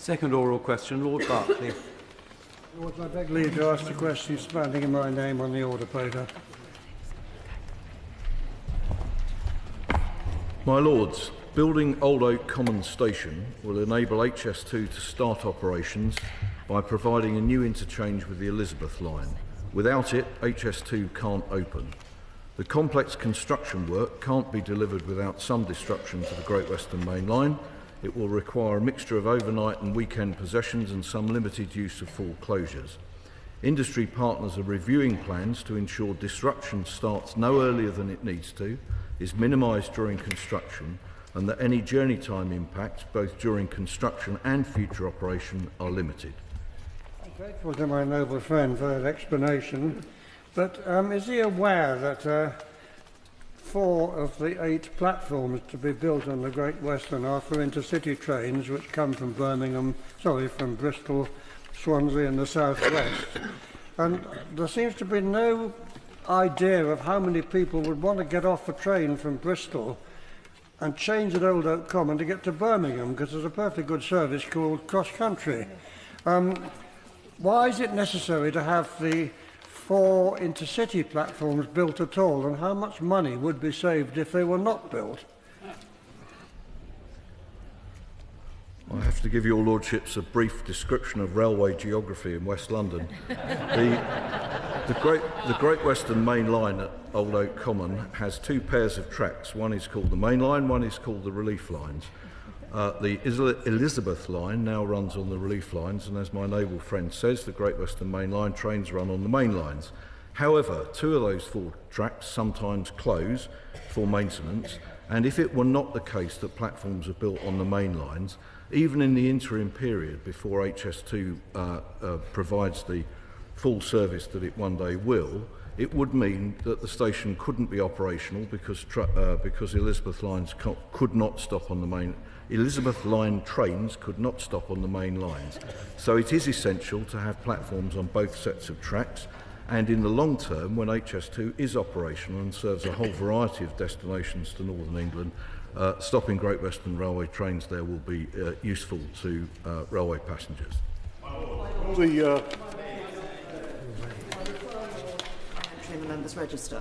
Second oral question, Lord Berkeley. Lord, I beg leave to ask the question standing in my name on the order paper. My Lords, building Old Oak Common Station will enable HS2 to start operations by providing a new interchange with the Elizabeth line. Without it, HS2 can't open. The complex construction work can't be delivered without some disruption to the Great Western Main Line. It will require a mixture of overnight and weekend possessions and some limited use of full closures. Industry partners are reviewing plans to ensure disruption starts no earlier than it needs to, is minimised during construction, and that any journey time impacts, both during construction and future operation, are limited. I'm grateful to my noble friend for that explanation, but is he aware that 4 of the 8 platforms to be built on the Great Western are for intercity trains which come from from Bristol, Swansea and the South West? And there seems to be no idea of how many people would want to get off a train from Bristol and change at Old Oak Common to get to Birmingham, because there's a perfectly good service called Cross Country. Why is it necessary to have the 4 intercity platforms built at all, and how much money would be saved if they were not built? I have to give your lordships a brief description of railway geography in West London. The Great Western Main Line at Old Oak Common has 2 pairs of tracks. One is called the Main Line, one is called the Relief Lines. The Elizabeth line now runs on the relief lines, and as my noble friend says, the Great Western Main Line trains run on the main lines. However, 2 of those 4 tracks sometimes close for maintenance, and if it were not the case that platforms are built on the main lines, even in the interim period before HS2 provides the full service that it one day will, it would mean that the station couldn't be operational because Elizabeth lines could not stop on the main. Elizabeth line trains could not stop on the main lines. So it is essential to have platforms on both sets of tracks, and in the long term, when HS2 is operational and serves a whole variety of destinations to Northern England, stopping Great Western Railway trains there will be useful to railway passengers. In the members' register.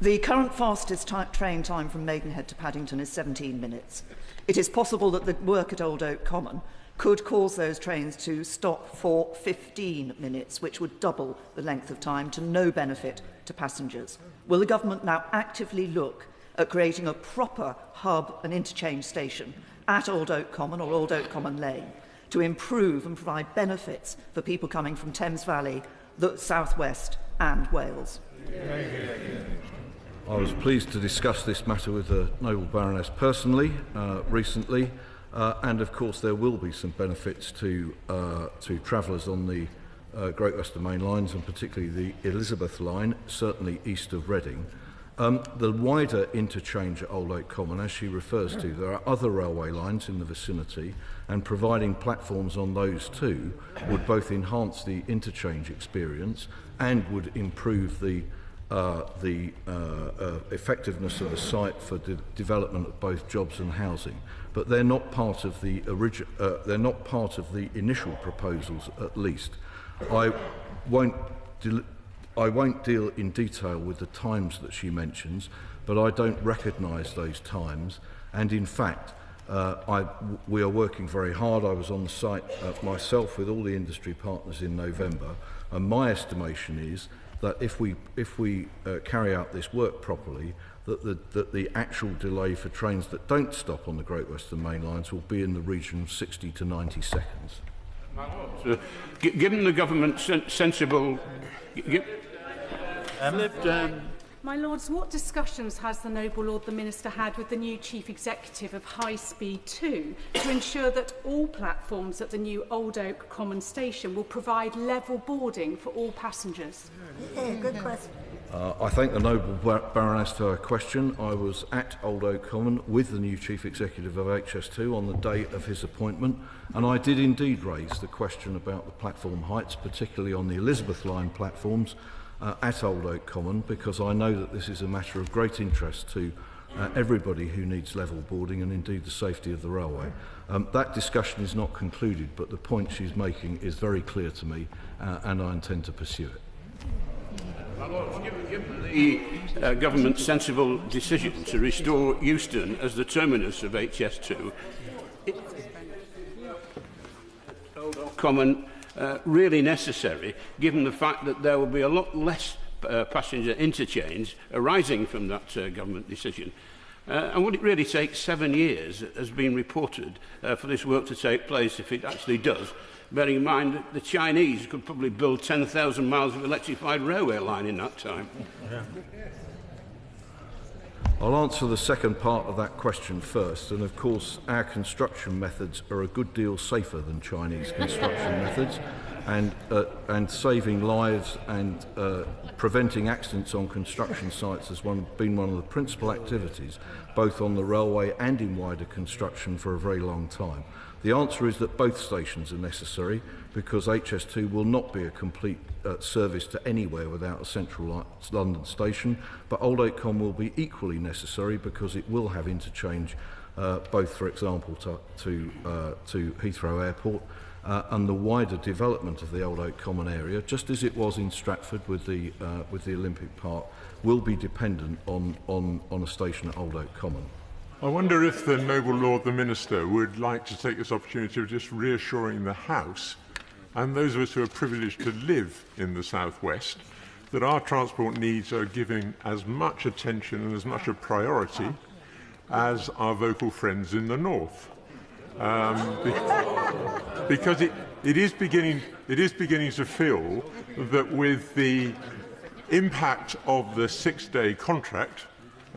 The current fastest train time from Maidenhead to Paddington is 17 minutes. It is possible that the work at Old Oak Common could cause those trains to stop for 15 minutes, which would double the length of time to no benefit to passengers. Will the government now actively look at creating a proper hub and interchange station at Old Oak Common or Old Oak Common Lane to improve and provide benefits for people coming from Thames Valley, the South West and Wales? I was pleased to discuss this matter with the noble Baroness personally recently, and of course there will be some benefits to travellers on the Great Western Main Lines, and particularly the Elizabeth line, certainly east of Reading. The wider interchange at Old Oak Common, as she refers to, there are other railway lines in the vicinity, and providing platforms on those too would both enhance the interchange experience and would improve the effectiveness of the site for development of both jobs and housing. But they're not part of the initial proposals, at least. I won't deal in detail with the times that she mentions, but I don't recognise those times, and in fact we are working very hard. I was on the site myself with all the industry partners in November, and my estimation is that if we carry out this work properly, that the actual delay for trains that don't stop on the Great Western Main Lines will be in the region of 60 to 90 seconds. Given the government's sensible... My Lords, what discussions has the Noble Lord the Minister had with the new Chief Executive of High Speed 2 to ensure that all platforms at the new Old Oak Common Station will provide level boarding for all passengers? Yeah, good question. I thank the noble Baroness for her question. I was at Old Oak Common with the new Chief Executive of HS2 on the day of his appointment, and I did indeed raise the question about the platform heights, particularly on the Elizabeth line platforms at Old Oak Common, because I know that this is a matter of great interest to everybody who needs level boarding and indeed the safety of the railway. That discussion is not concluded, but the point she's making is very clear to me, and I intend to pursue it. My Lords, given the government's sensible decision to restore Euston as the terminus of HS2, Common really necessary, given the fact that there will be a lot less passenger interchange arising from that government decision. And would it really take 7 years, as been reported, for this work to take place if it actually does? Bearing in mind that the Chinese could probably build 10,000 miles of electrified railway line in that time. Yeah. I'll answer the second part of that question first, and of course our construction methods are a good deal safer than Chinese construction methods, and saving lives and preventing accidents on construction sites has been one of the principal activities, both on the railway and in wider construction, for a very long time. The answer is that both stations are necessary, because HS2 will not be a complete service to anywhere without a central London station, but Old Oak Common will be equally necessary because it will have interchange both, for example, to Heathrow Airport and the wider development of the Old Oak Common area, just as it was in Stratford with the Olympic Park, will be dependent on a station at Old Oak Common. I wonder if the noble Lord the Minister would like to take this opportunity of just reassuring the House and those of us who are privileged to live in the South West that our transport needs are given as much attention and as much a priority as our vocal friends in the North. Because it is beginning to feel that with the impact of the 6-day contract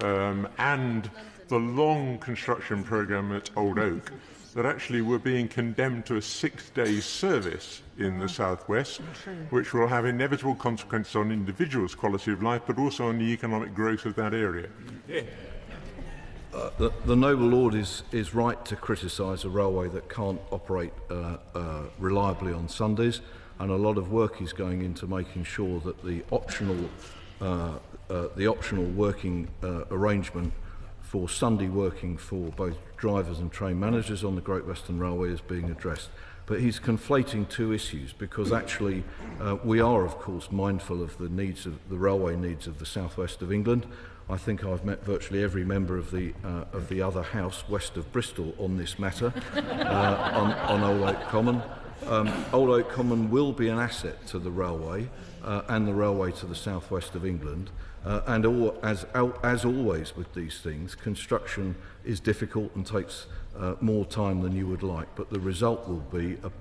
and the long construction programme at Old Oak, that actually we're being condemned to a 6-day service in the South West, which will have inevitable consequences on individuals' quality of life, but also on the economic growth of that area. The noble Lord is right to criticise a railway that can't operate reliably on Sundays, and a lot of work is going into making sure that the optional working arrangement for Sunday working for both drivers and train managers on the Great Western Railway is being addressed. But he's conflating two issues, because actually we are, of course, mindful of the needs of the railway needs of the southwest of England. I think I've met virtually every member of the other house west of Bristol on this matter, on Old Oak Common. Old Oak Common will be an asset to the railway and the railway to the southwest of England. As always with these things, construction is difficult and takes more time than you would like, but the result will be a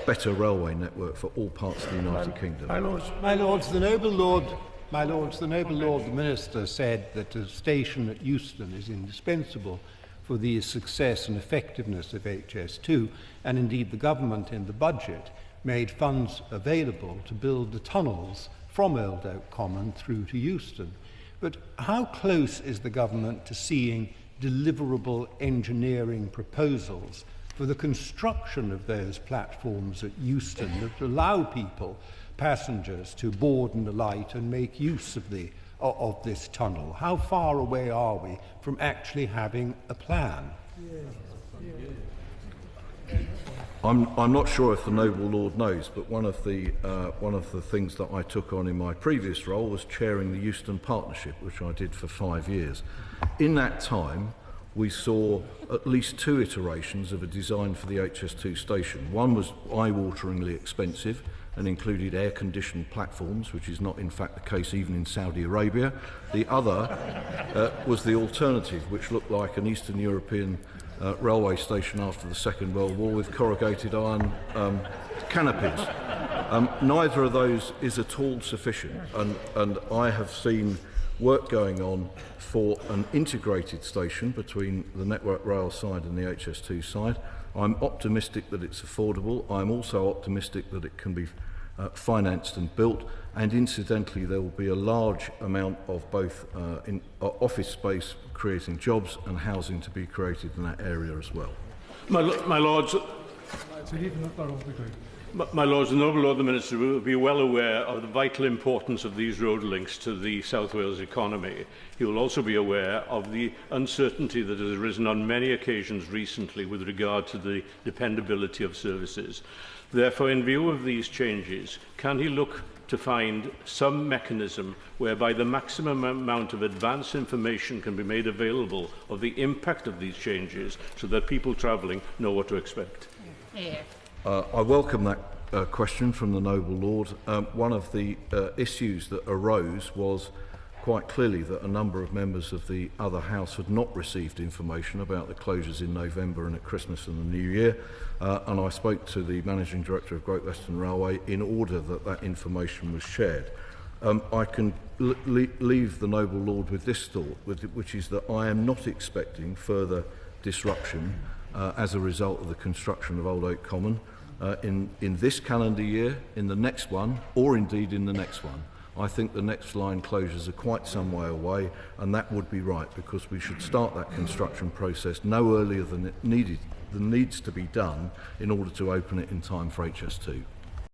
better railway network for all parts of the United Kingdom. My Lords, the noble Lord the Minister said that a station at Euston is indispensable for the success and effectiveness of HS2, and indeed the government in the budget made funds available to build the tunnels from Old Oak Common through to Euston. But how close is the government to seeing deliverable engineering proposals for the construction of those platforms at Euston that allow passengers to board and alight and make use of this tunnel? How far away are we from actually having a plan? I'm not sure if the noble Lord knows, but one of the things that I took on in my previous role was chairing the Euston Partnership, which I did for 5 years. In that time, we saw at least 2 iterations of a design for the HS2 station. One was eye-wateringly expensive and included air-conditioned platforms, which is not in fact the case even in Saudi Arabia. The other was the alternative, which looked like an Eastern European railway station after the Second World War with corrugated iron canopies. Neither of those is at all sufficient, and I have seen work going on for an integrated station between the Network Rail side and the HS2 side. I'm optimistic that it's affordable. I'm also optimistic that it can be financed and built, and incidentally there will be a large amount of both office space creating jobs and housing to be created in that area as well. My Lords, My Lords, the Noble Lord the Minister will be well aware of the vital importance of these road links to the South Wales economy. He will also be aware of the uncertainty that has arisen on many occasions recently with regard to the dependability of services. Therefore, in view of these changes, can he look to find some mechanism whereby the maximum amount of advance information can be made available of the impact of these changes so that people travelling know what to expect? Yeah. I welcome that question from the Noble Lord. One of the issues that arose was quite clearly that a number of members of the other House had not received information about the closures in November and at Christmas and the New Year, and I spoke to the Managing Director of Great Western Railway in order that that information was shared. I can leave the Noble Lord with this thought, which is that I am not expecting further disruption as a result of the construction of Old Oak Common in this calendar year, in the next one, or indeed in the next one. I think the next line closures are quite some way away, and that would be right, because we should start that construction process no earlier than it needs to be done in order to open it in time for HS2.